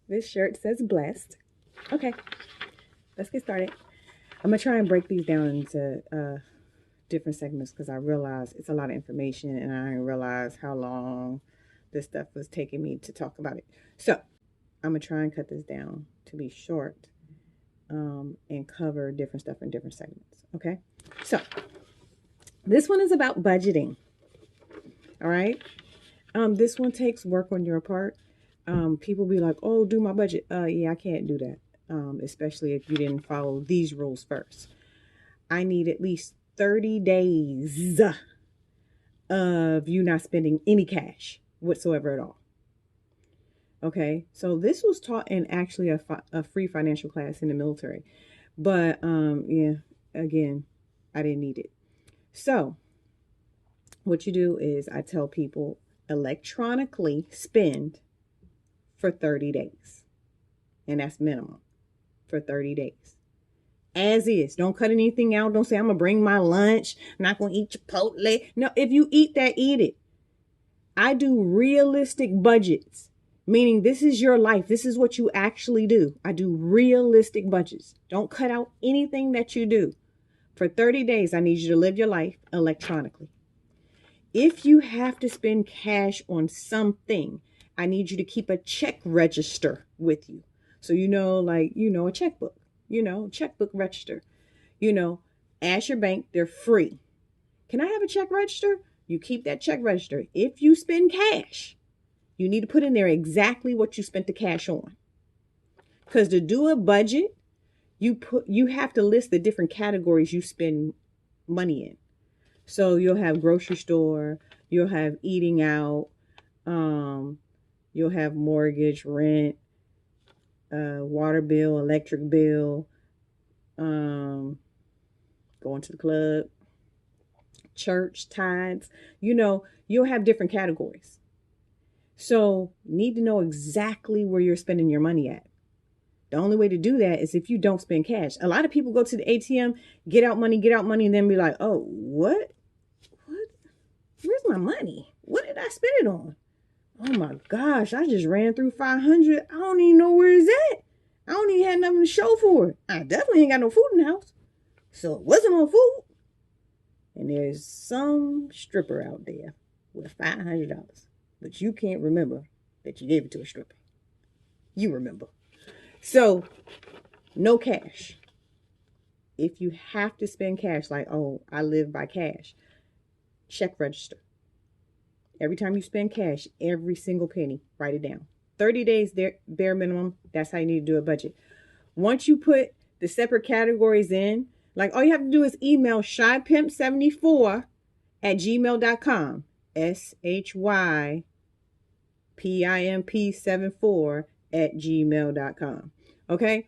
This shirt says blessed. Okay, let's get started. I'm going to try and break these down into different segments because I realize it's a lot of information and I didn't realize how long this stuff was taking me to talk about it. So I'm going to try and cut this down to be short and cover different stuff in different segments. Okay, so this one is about budgeting. All right. This one takes work on your part. People be like, oh, do my budget. Yeah, I can't do that. Especially if you didn't follow these rules first. I need at least 30 days of you not spending any cash whatsoever at all. Okay, so this was taught in actually a free financial class in the military. But yeah, again, I didn't need it. So what you do is I tell people electronically spend for 30 days. And that's minimum for 30 days. As is. Don't cut anything out. Don't say, I'm going to bring my lunch. I'm not going to eat Chipotle. No, if you eat that, eat it. I do realistic budgets, meaning this is your life. This is what you actually do. I do realistic budgets. Don't cut out anything that you do. For 30 days, I need you to live your life electronically. If you have to spend cash on something, I need you to keep a check register with you. So, a checkbook, checkbook register, ask your bank, they're free. Can I have a check register? You keep that check register. If you spend cash, you need to put in there exactly what you spent the cash on. Because to do a budget, you have to list the different categories you spend money in. So you'll have grocery store, you'll have eating out, you'll have mortgage, rent, water bill, electric bill, going to the club, church, tithes. You'll have different categories. So need to know exactly where you're spending your money at. The only way to do that is if you don't spend cash. A lot of people go to the ATM, get out money, and then be like, oh, what? Where's my money? What did I spend it on? Oh my gosh, I just ran through 500. I don't even know where it's at. I don't even have nothing to show for it. I definitely ain't got no food in the house. So it wasn't on food. And there's some stripper out there with $500. But you can't remember that you gave it to a stripper. You remember. So, no cash. If you have to spend cash, like, oh, I live by cash, check register. Every time you spend cash, every single penny, write it down. 30 days, bare minimum. That's how you need to do a budget. Once you put the separate categories in, like all you have to do is email shypimp74@gmail.com. SHYPIMP74@gmail.com. Okay?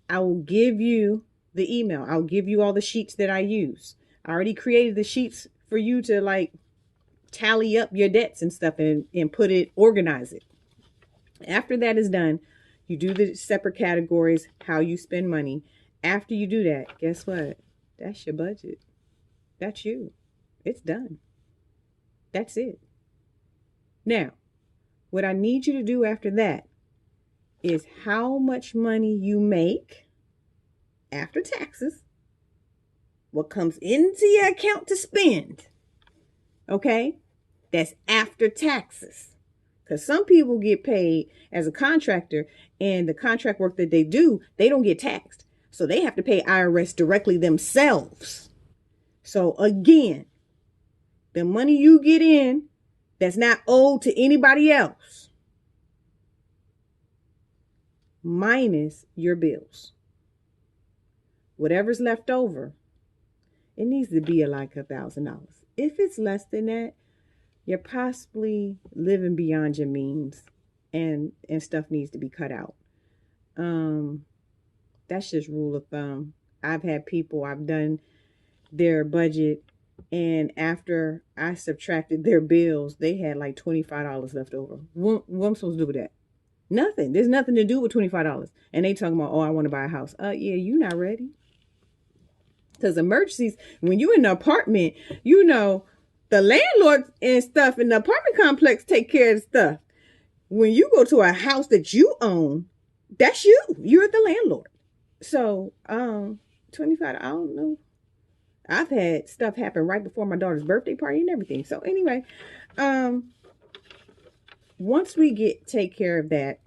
I will give you the email. I'll give you all the sheets that I use. I already created the sheets for you to tally up your debts and stuff and organize it. After that is done, you do the separate categories, how you spend money. After you do that, guess what? That's your budget. That's you. It's done. That's it. Now, what I need you to do after that is how much money you make after taxes, what comes into your account to spend. Okay? That's after taxes. Because some people get paid as a contractor and the contract work that they do, they don't get taxed. So they have to pay IRS directly themselves. So again, the money you get in that's not owed to anybody else, minus your bills. Whatever's left over, it needs to be like $1,000. If it's less than that, you're possibly living beyond your means and stuff needs to be cut out. That's just rule of thumb. I've had people, I've done their budget, and after I subtracted their bills, they had like $25 left over. What am I supposed to do with that? Nothing. There's nothing to do with $25. And they talking about, oh, I want to buy a house. Yeah, you're not ready. Because emergencies, when you're in an apartment, the landlord and stuff in the apartment complex take care of the stuff. When you go to a house that you own, that's you. You're the landlord. So, 25, I don't know. I've had stuff happen right before my daughter's birthday party and everything. So anyway, once we take care of that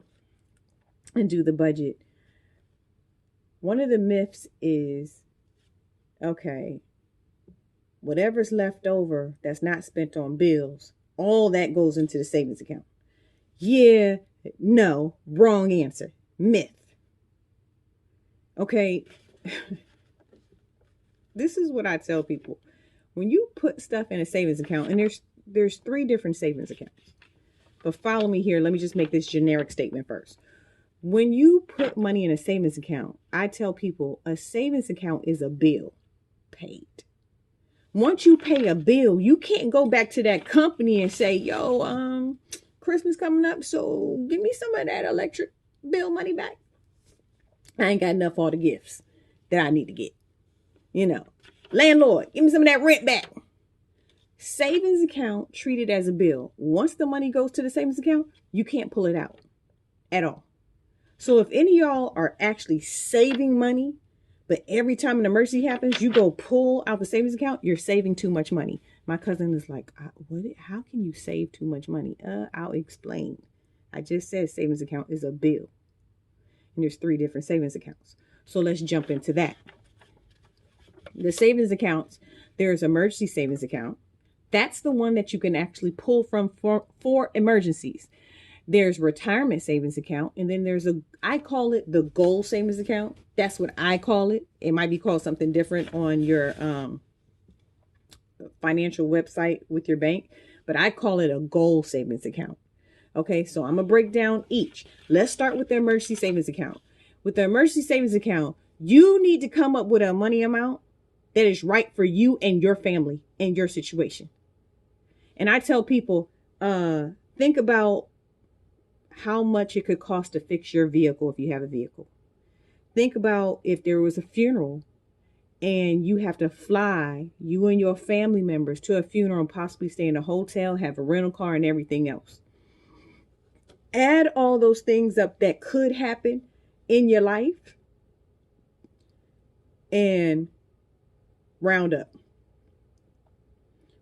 and do the budget, one of the myths is, okay, whatever's left over that's not spent on bills, all that goes into the savings account. Yeah, no, wrong answer. Myth. Okay. This is what I tell people. When you put stuff in a savings account, and there's 3 different savings accounts. But follow me here. Let me just make this generic statement first. When you put money in a savings account, I tell people a savings account is a bill paid. Once you pay a bill, you can't go back to that company and say, yo, Christmas coming up, so give me some of that electric bill money back. I ain't got enough for all the gifts that I need to get. You know, landlord, give me some of that rent back. Savings account treated as a bill. Once the money goes to the savings account, you can't pull it out at all. So if any of y'all are actually saving money, but every time an emergency happens, you go pull out the savings account, you're saving too much money. My cousin is like, how can you save too much money? I'll explain. I just said savings account is a bill. And there's 3 different savings accounts. So let's jump into that. The savings accounts, there's emergency savings account. That's the one that you can actually pull from for emergencies. There's retirement savings account. And then I call it the goal savings account. That's what I call it. It might be called something different on your financial website with your bank, but I call it a goal savings account. Okay, so I'm going to break down each. Let's start with the emergency savings account. With the emergency savings account, you need to come up with a money amount that is right for you and your family and your situation. And I tell people, think about how much it could cost to fix your vehicle if you have a vehicle. Think about if there was a funeral and you have to fly you and your family members to a funeral and possibly stay in a hotel, have a rental car and everything else. Add all those things up that could happen in your life and round up.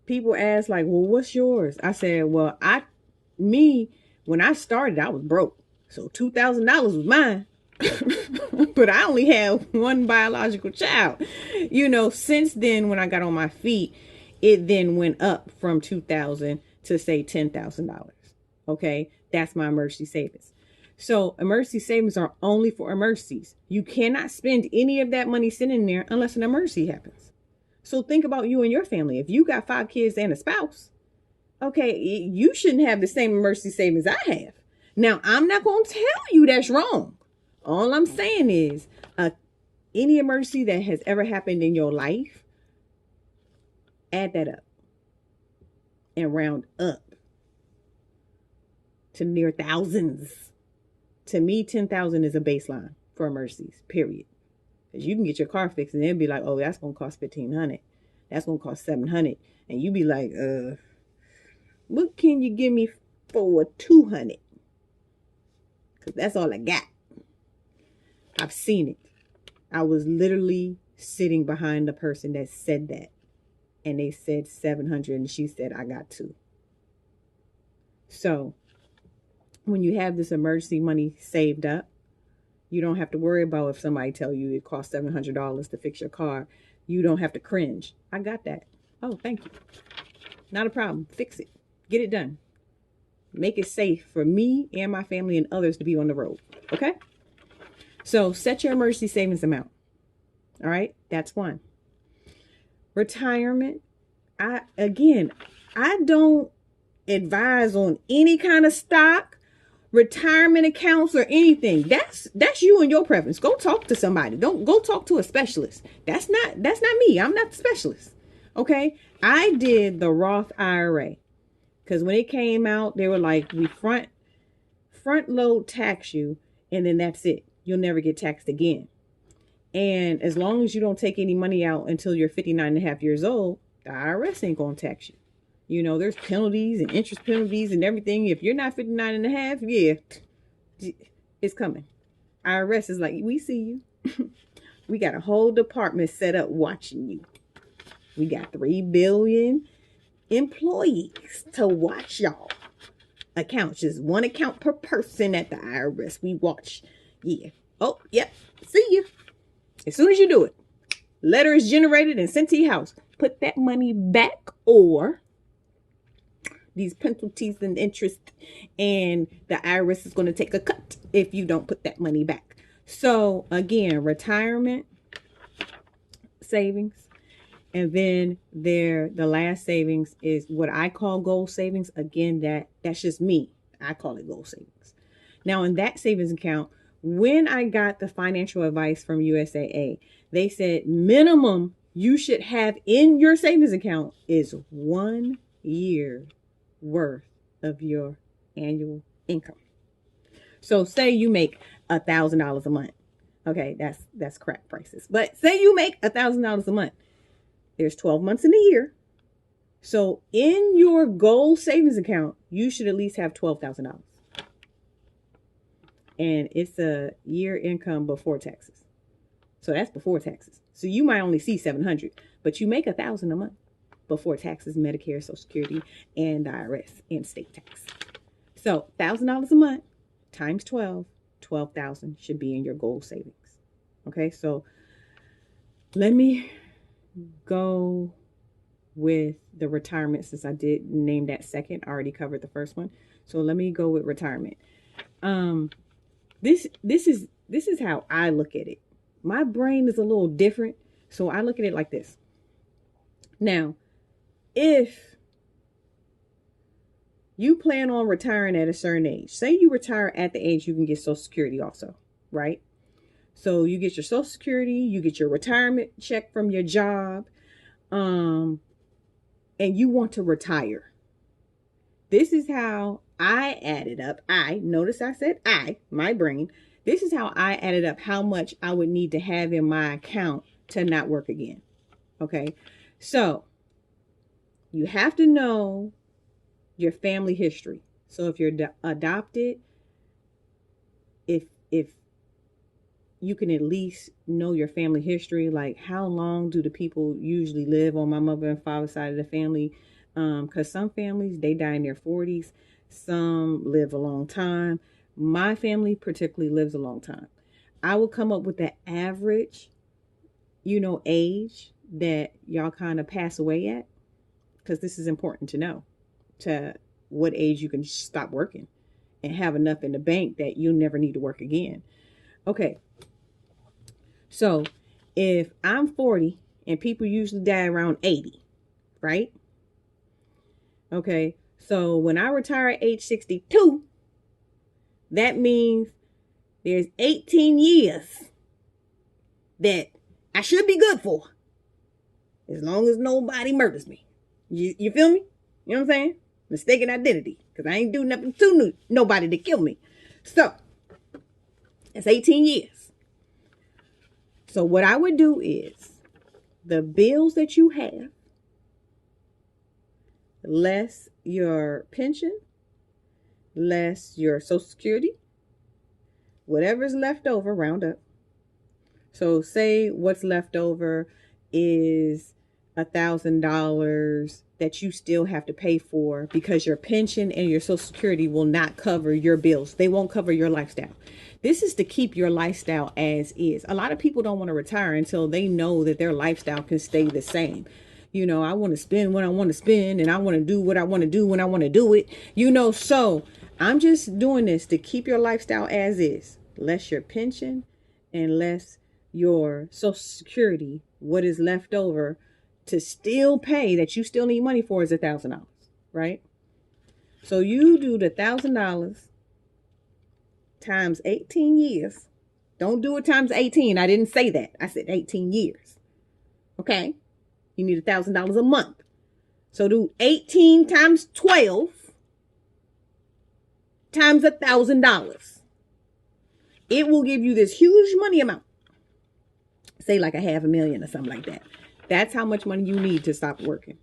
People ask like, well, what's yours? I said, well, when I started, I was broke. So $2,000 was mine. But I only had one biological child. You know, since then, when I got on my feet, it then went up from $2,000 to say $10,000. Okay, that's my emergency savings. So emergency savings are only for emergencies. You cannot spend any of that money sitting there unless an emergency happens. So think about you and your family. If you got 5 kids and a spouse, okay, you shouldn't have the same emergency savings I have. Now, I'm not going to tell you that's wrong. All I'm saying is any emergency that has ever happened in your life, add that up and round up to near thousands. To me, 10,000 is a baseline for emergencies, period. Because you can get your car fixed and they'll be like, oh, that's going to cost $1,500. That's going to cost $700. And you be like, what can you give me for $200? Because that's all I got. I've seen it. I was literally sitting behind the person that said that. And they said 700 and she said, I got 2. So when you have this emergency money saved up, you don't have to worry about if somebody tell you it costs $700 to fix your car. You don't have to cringe. I got that. Oh, thank you. Not a problem. Fix it. Get it done. Make it safe for me and my family and others to be on the road. Okay? So set your emergency savings amount. All right? That's one. Retirement. I don't advise on any kind of stock, retirement accounts, or anything. That's you and your preference. Go talk to somebody. Don't go talk to a specialist. That's not me. I'm not the specialist. Okay? I did the Roth IRA because when it came out, they were like, we front load tax you, and then that's it. You'll never get taxed again. And as long as you don't take any money out until you're 59 and a half years old, the IRS ain't going to tax you. You know, there's penalties and interest penalties and everything. If you're not 59 and a half, yeah, it's coming. IRS is like, we see you. We got a whole department set up watching you. We got 3 billion employees to watch y'all accounts. Just one account per person at the IRS. We watch. Yeah. Oh, yep. See you. As soon as you do it, letter is generated and sent to your house. Put that money back, or these penalties and interest, and the IRS is going to take a cut if you don't put that money back. So again, retirement savings, and then the last savings is what I call goal savings. Again, that's just me. I call it goal savings. Now, in that savings account, when I got the financial advice from USAA, they said minimum you should have in your savings account is 1 year worth of your annual income. So say you make $1,000 a month. Okay, that's crap prices. But say you make $1,000 a month. There's 12 months in a year. So in your goal savings account, you should at least have $12,000. And it's a year income before taxes. So that's before taxes. So you might only see $700, but you make $1,000 a month before taxes, Medicare, Social Security, and the IRS and state tax. So $1,000 a month times 12, 12,000 should be in your goal savings. Okay, so let me go with the retirement, since I did name that second. I already covered the first one. So let me go with retirement. This is how I look at it. My brain is a little different, so I look at it like this. Now, if you plan on retiring at a certain age, say you retire at the age you can get Social Security also, right? So you get your Social Security, you get your retirement check from your job, and you want to retire. This is how I added up. Notice I said my brain. This is how I added up how much I would need to have in my account to not work again. Okay. So you have to know your family history. So if you're adopted, if you can at least know your family history, like how long do the people usually live on my mother and father's side of the family? Because some families, they die in their 40s. Some live a long time. My family particularly lives a long time. I will come up with the average, age that y'all kind of pass away at, because this is important to know, to what age you can stop working and have enough in the bank that you never need to work again. Okay. So if I'm 40 and people usually die around 80, right? Okay. So when I retire at age 62, that means there's 18 years that I should be good for, as long as nobody murders me. You feel me? You know what I'm saying? Mistaken identity, because I ain't do nothing to nobody to kill me. So that's 18 years. So what I would do is the bills that you have, less your pension, less your Social Security, whatever's left over, round up. So say what's left over is $1,000 that you still have to pay for, because your pension and your Social Security will not cover your bills. They won't cover your lifestyle. This is to keep your lifestyle as is. A lot of people don't want to retire until they know that their lifestyle can stay the same. I want to spend when I want to spend, and I want to do what I want to do when I want to do it. So I'm just doing this to keep your lifestyle as is. Less your pension and less your Social Security. What is left over to still pay that you still need money for is $1,000, right? So you do the $1,000 times 18 years. Don't do it times 18. I didn't say that. I said 18 years. Okay. You need $1,000 a month. So do 18 times 12 times $1,000. It will give you this huge money amount. Say like $500,000 or something like that. That's how much money you need to stop working.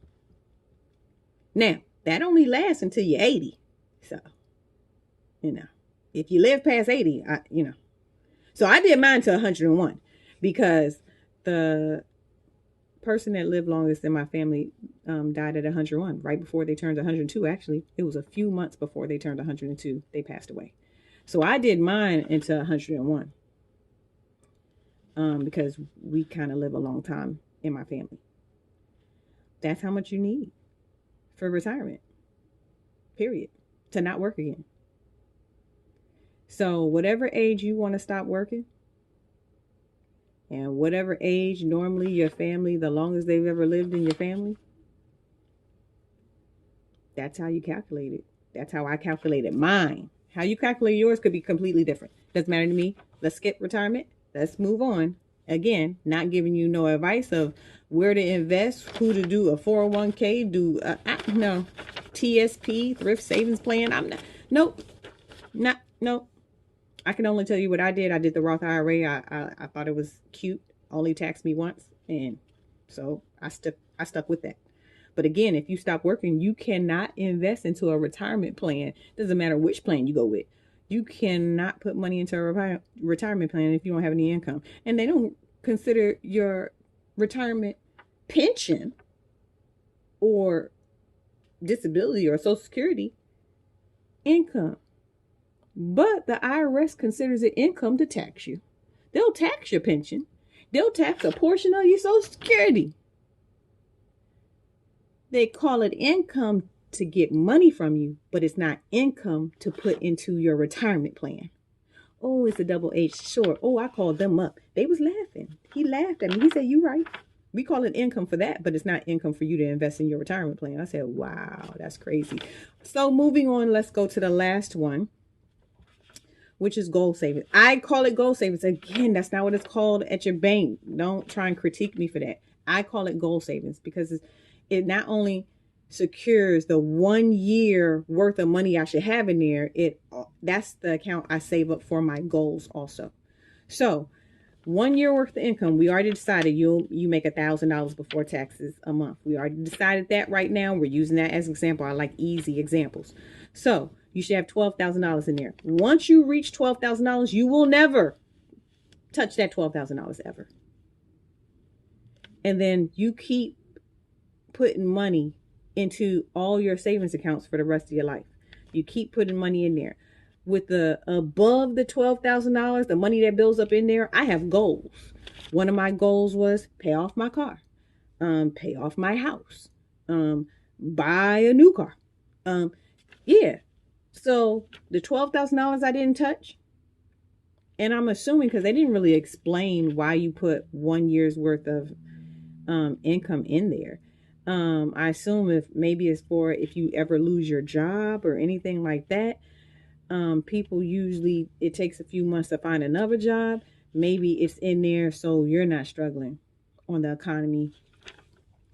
Now, that only lasts until you're 80. So, if you live past 80, So I did mine to 101 because the person that lived longest in my family died at 101, right before they turned 102. Actually, it was a few months before they turned 102. They passed away. So I did mine into 101 because we kind of live a long time in my family. That's how much you need for retirement, period, to not work again. So whatever age you want to stop working, and whatever age normally your family, the longest they've ever lived in your family, that's how you calculate it. That's how I calculated mine. How you calculate yours could be completely different. Doesn't matter to me. Let's skip retirement. Let's move on. Again, not giving you no advice of where to invest, who to do a 401k, no TSP, thrift savings plan. Nope. I can only tell you what I did. I did the Roth IRA. I thought it was cute. Only taxed me once, and so I stuck with that. But again, if you stop working, you cannot invest into a retirement plan. Doesn't matter which plan you go with. You cannot put money into a retirement plan if you don't have any income. And they don't consider your retirement pension or disability or Social Security income. But the IRS considers it income to tax you. They'll tax your pension. They'll tax a portion of your Social Security. They call it income to get money from you, but it's not income to put into your retirement plan. Oh, it's a double-edged sword. Oh, I called them up. They was laughing. He laughed at me. He said, "You right. We call it income for that, but it's not income for you to invest in your retirement plan." I said, wow, that's crazy. So moving on, let's go to the last one, which is goal savings. I call it goal savings. Again, that's not what it's called at your bank. Don't try and critique me for that. I call it goal savings because it not only secures the 1 year worth of money I should have in there, that's the account I save up for my goals also. So 1 year worth of income, we already decided you make $1,000 before taxes a month. We already decided that right now. We're using that as an example. I like easy examples. So you should have $12,000 in there. Once you reach $12,000, you will never touch that $12,000 ever. And then you keep putting money into all your savings accounts for the rest of your life. You keep putting money in there. With the above the $12,000, the money that builds up in there, I have goals. One of my goals was pay off my car, pay off my house, buy a new car. Yeah. So the $12,000 I didn't touch, and I'm assuming because they didn't really explain why you put 1 year's worth of income in there. I assume maybe it's for if you ever lose your job or anything like that. People usually, it takes a few months to find another job. Maybe it's in there so you're not struggling on the economy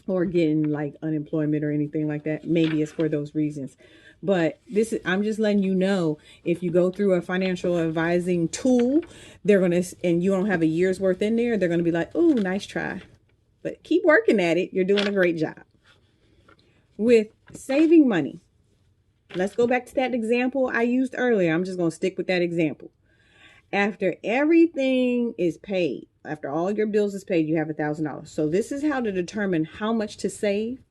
or getting like unemployment or anything like that. Maybe it's for those reasons. But I'm just letting you know, if you go through a financial advising tool, and you don't have a year's worth in there, they're going to be like, "Ooh, nice try." But keep working at it. You're doing a great job. With saving money, let's go back to that example I used earlier. I'm just going to stick with that example. After everything is paid, after all your bills is paid, you have $1,000. So this is how to determine how much to save,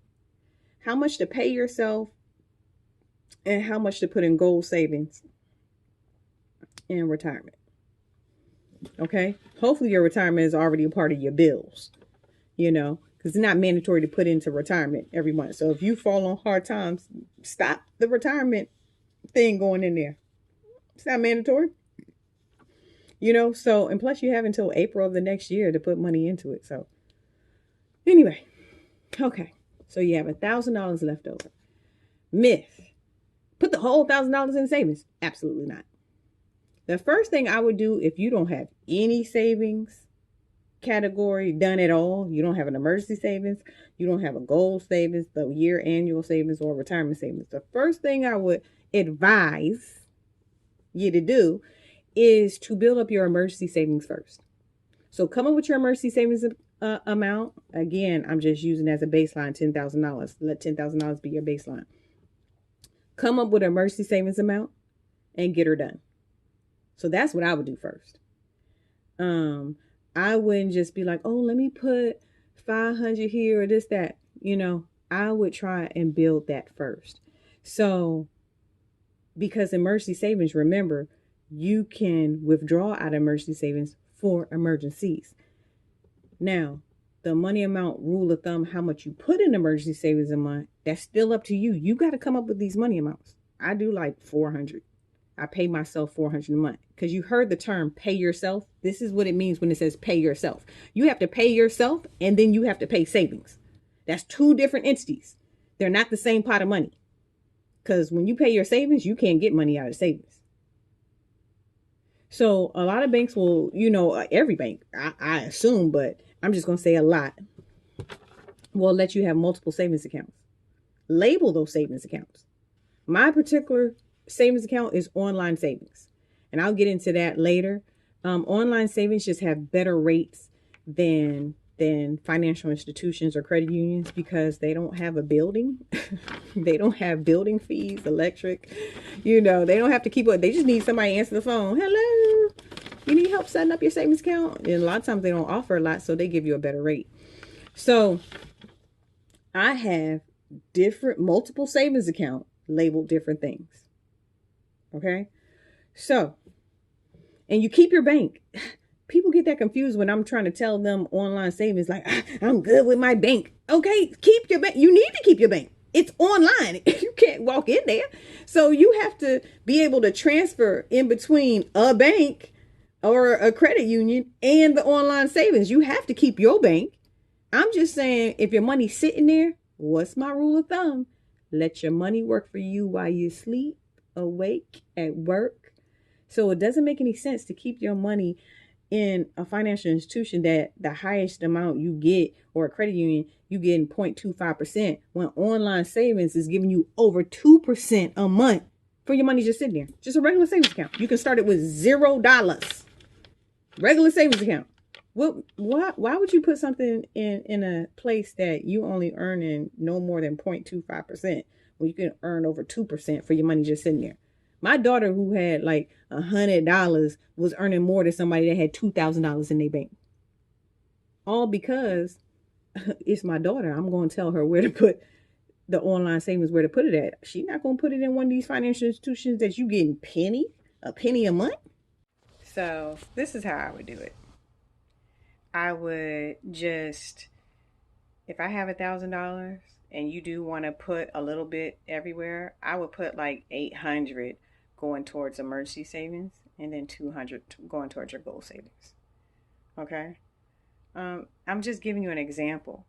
how much to pay yourself, and how much to put in goal savings and retirement. Okay? Hopefully your retirement is already a part of your bills, because it's not mandatory to put into retirement every month. So if you fall on hard times, stop the retirement thing going in there. It's not mandatory. So, and plus you have until April of the next year to put money into it. So anyway, okay. So you have $1,000 left over. Myth. Put the whole $1,000 in savings. Absolutely not. The first thing I would do, if you don't have any savings category done at all, you don't have an emergency savings, you don't have a goal savings, the year annual savings, or retirement savings, the first thing I would advise you to do is to build up your emergency savings first. So come up with your emergency savings amount, again, I'm just using as a baseline $10,000. Let $10,000 be your baseline. Come up with an emergency savings amount and get her done. So that's what I would do first. I wouldn't just be like, oh, let me put 500 here or this, that. I would try and build that first. So, because emergency savings, remember, you can withdraw out of emergency savings for emergencies. Now, the money amount rule of thumb, how much you put in emergency savings a month, that's still up to you. You got to come up with these money amounts. I do like 400. I pay myself 400 a month, because you heard the term pay yourself. This is what it means when it says pay yourself. You have to pay yourself, and then you have to pay savings. That's two different entities. They're not the same pot of money. Because when you pay your savings, you can't get money out of savings. So a lot of banks will, every bank, I assume, but I'm just going to say a lot, will let you have multiple savings accounts. Label those savings accounts. My particular savings account is online savings, and I'll get into that later. Online savings just have better rates than financial institutions or credit unions, because they don't have a building. They don't have building fees, electric, they don't have to keep up. They just need somebody to answer the phone. Hello, you need help setting up your savings account? And a lot of times they don't offer a lot, so they give you a better rate. So I have multiple savings account labeled different things. Okay. So, and you keep your bank. People get that confused when I'm trying to tell them online savings, like, I'm good with my bank. Okay, keep your bank. You need to keep your bank. It's online. You can't walk in there. So you have to be able to transfer in between a bank or a credit union and the online savings. You have to keep your bank. I'm just saying, if your money's sitting there, what's my rule of thumb? Let your money work for you while you sleep, awake, at work. So it doesn't make any sense to keep your money in a financial institution that the highest amount you get, or a credit union, you get 0.25%, when online savings is giving you over 2% a month for your money just sitting there. Just a regular savings account. You can start it with $0. Regular savings account. Well, why would you put something in a place that you only earn in no more than 0.25%, when you can earn over 2% for your money just sitting there? My daughter, who had like $100, was earning more than somebody that had $2,000 in their bank. All because it's my daughter. I'm going to tell her where to put the online savings, where to put it at. She's not going to put it in one of these financial institutions that you getting a penny a month. So this is how I would do it. I would just, if I have $1,000 and you do want to put a little bit everywhere, I would put like 800 going towards emergency savings, and then 200 going towards your goal savings. Okay. I'm just giving you an example.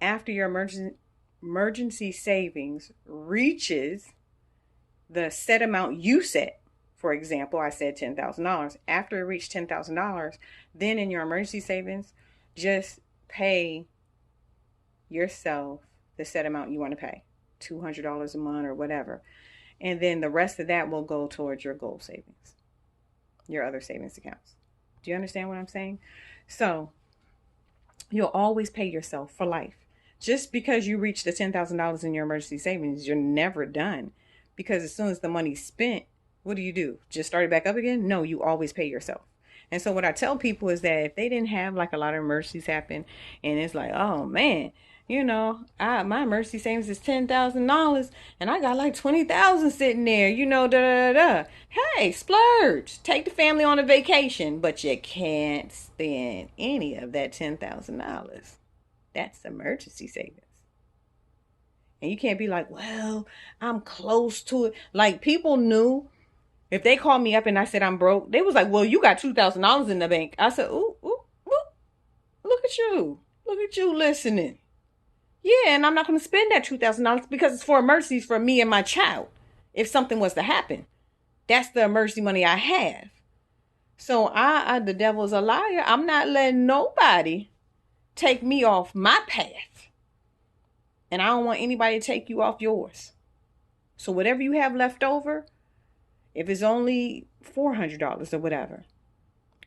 After your emergency savings reaches the set amount you set, for example, I said $10,000. After it reached $10,000, then in your emergency savings, just pay yourself the set amount you want to pay, $200 a month or whatever. And then the rest of that will go towards your goal savings, your other savings accounts. Do you understand what I'm saying? So you'll always pay yourself for life. Just because you reach the $10,000 in your emergency savings, you're never done. Because as soon as the money's spent, what do? Just start it back up again? No, you always pay yourself. And so what I tell people is that if they didn't have like a lot of emergencies happen, and it's like, oh man, my emergency savings is $10,000 and I got like 20,000 sitting there, da da da. Hey, splurge, take the family on a vacation, but you can't spend any of that $10,000. That's emergency savings. And you can't be like, well, I'm close to it. Like, people knew if they called me up and I said I'm broke, they was like, well, you got $2,000 in the bank. I said, ooh, look at you listening. Yeah, and I'm not going to spend that $2,000 because it's for emergencies for me and my child. If something was to happen, that's the emergency money I have. So the devil is a liar. I'm not letting nobody take me off my path. And I don't want anybody to take you off yours. So whatever you have left over, if it's only $400 or whatever,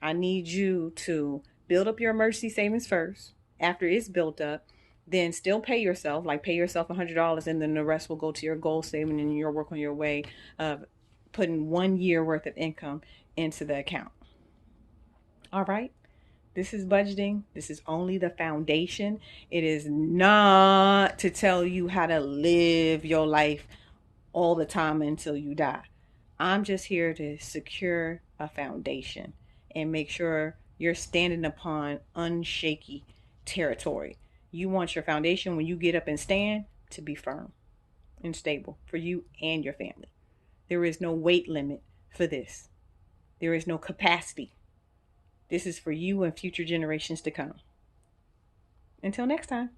I need you to build up your emergency savings first. After it's built up, then still pay yourself, like pay yourself $100, and then the rest will go to your goal saving, and you'll work on your way of putting 1 year worth of income into the account. All right. This is budgeting. This is only the foundation. It is not to tell you how to live your life all the time until you die. I'm just here to secure a foundation and make sure you're standing upon unshaky territory. You want your foundation when you get up and stand to be firm and stable for you and your family. There is no weight limit for this. There is no capacity. This is for you and future generations to come. Until next time.